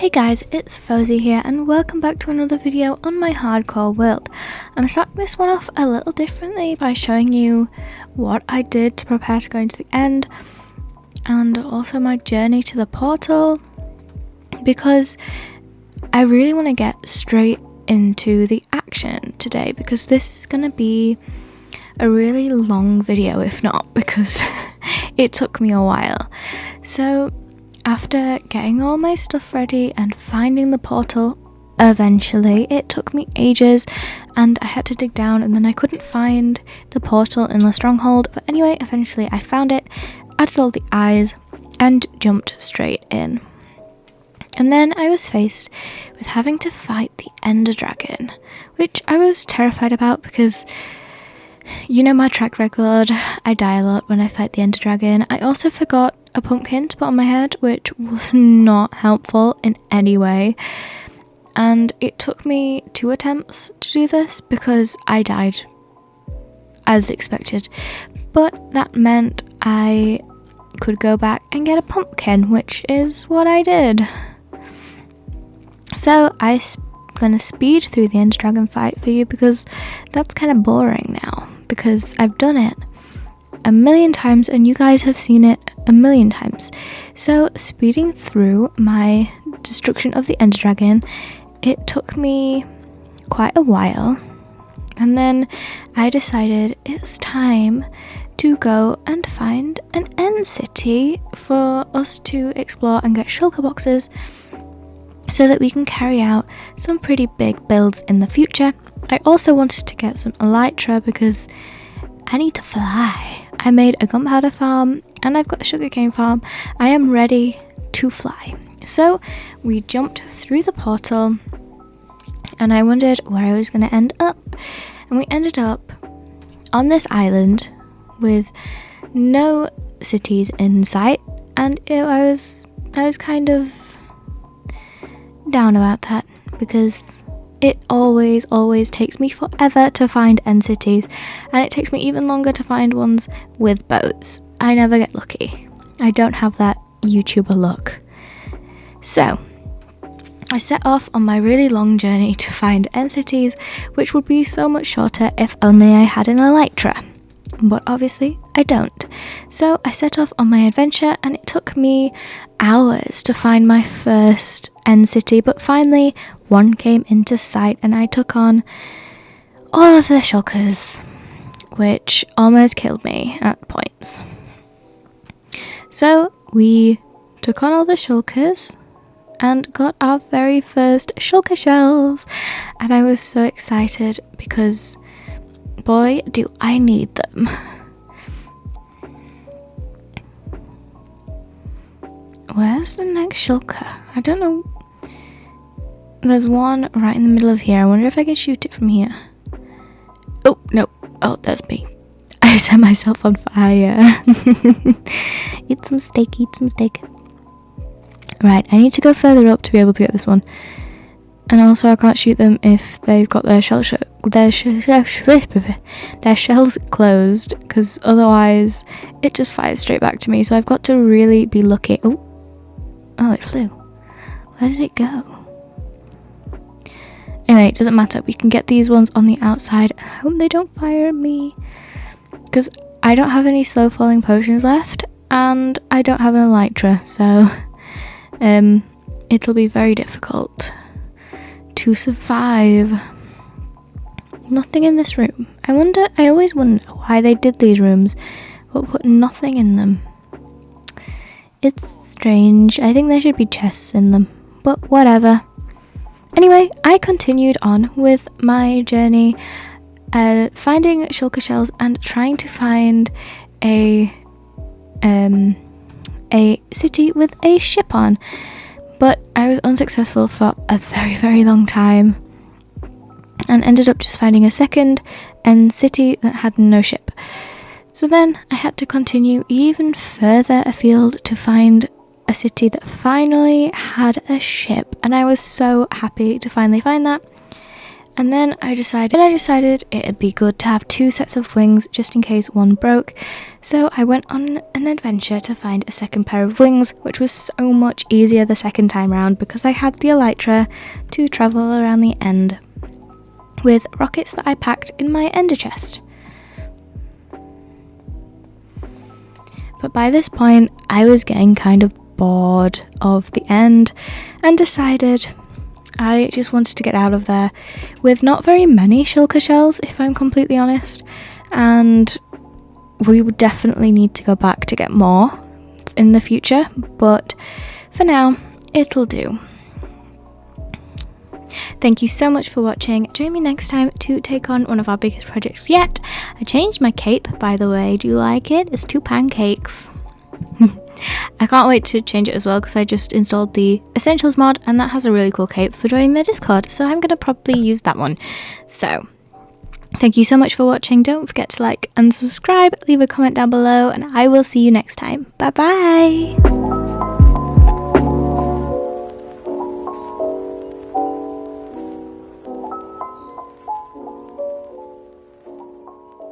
Hey guys, it's Phosie here and welcome back to another video on my hardcore world. I'm starting this one off a little differently by showing you what I did to prepare to go into the end and also my journey to the portal, because I really want to get straight into the action today, because this is going to be a really long video, if not, because it took me a while. So after getting all my stuff ready and finding the portal, eventually, it took me ages and I had to dig down and then I couldn't find the portal in the stronghold. But anyway, eventually I found it, added all the eyes and jumped straight in. And then I was faced with having to fight the Ender Dragon, which I was terrified about because you know my track record, I die a lot when I fight the Ender Dragon. I also forgot a pumpkin to put on my head, which was not helpful in any way. And it took me 2 attempts to do this because I died as expected. But that meant I could go back and get a pumpkin, which is what I did. So I'm gonna speed through the Ender Dragon fight for you because that's kind of boring now, because I've done it a million times and you guys have seen it a million times. So speeding through my destruction of the Ender Dragon, it took me quite a while, and then I decided it's time to go and find an end city for us to explore and get shulker boxes so that we can carry out some pretty big builds in the future. I also wanted to get some elytra because I need to fly. I made a gunpowder farm and I've got a sugarcane farm. I am ready to fly. So we jumped through the portal and I wondered where I was going to end up. And we ended up on this island with no cities in sight, and I was kind of down about that because it always takes me forever to find end cities, and it takes me even longer to find ones with boats. I never get lucky. I don't have that YouTuber luck. So I set off on my really long journey to find end cities, which would be so much shorter if only I had an elytra. But obviously I don't. So I set off on my adventure and it took me hours to find my first end city, but finally one came into sight and I took on all of the shulkers, which almost killed me at points. So we took on all the shulkers and got our very first shulker shells, and I was so excited because boy do I need them. Where's the next shulker? I don't know. There's one right in the middle of here. I wonder if I can shoot it from here. Oh, no. Oh, that's me. I set myself on fire. Eat some steak. Right, I need to go further up to be able to get this one. And also I can't shoot them if they've got their shells closed, because otherwise it just fires straight back to me. So I've got to really be lucky. Oh, it flew. Where did it go? Anyway, it doesn't matter. We can get these ones on the outside. I hope they don't fire at me, because I don't have any slow falling potions left and I don't have an elytra, so it'll be very difficult to survive. Nothing in this room. I always wonder why they did these rooms but put nothing in them. It's strange. I think there should be chests in them, but whatever. Anyway, I continued on with my journey, finding shulker shells and trying to find a city with a ship on, but I was unsuccessful for a very, very long time and ended up just finding a second end city that had no ship. So then I had to continue even further afield to find a city that finally had a ship, and I was so happy to finally find that. And then I decided it'd be good to have 2 sets of wings just in case one broke. So I went on an adventure to find a second pair of wings, which was so much easier the second time round because I had the elytra to travel around the end with rockets that I packed in my ender chest. But by this point, I was getting kind of bored of the end and decided I just wanted to get out of there with not very many shulker shells, if I'm completely honest, and we would definitely need to go back to get more in the future, but for now, it'll do. Thank you so much for watching. Join me next time to take on one of our biggest projects yet. I changed my cape, by the way. Do you like it? It's 2 pancakes. I can't wait to change it as well because I just installed the Essentials mod and that has a really cool cape for joining their Discord, so I'm going to probably use that one. So, thank you so much for watching. Don't forget to like and subscribe, leave a comment down below, and I will see you next time. Bye bye!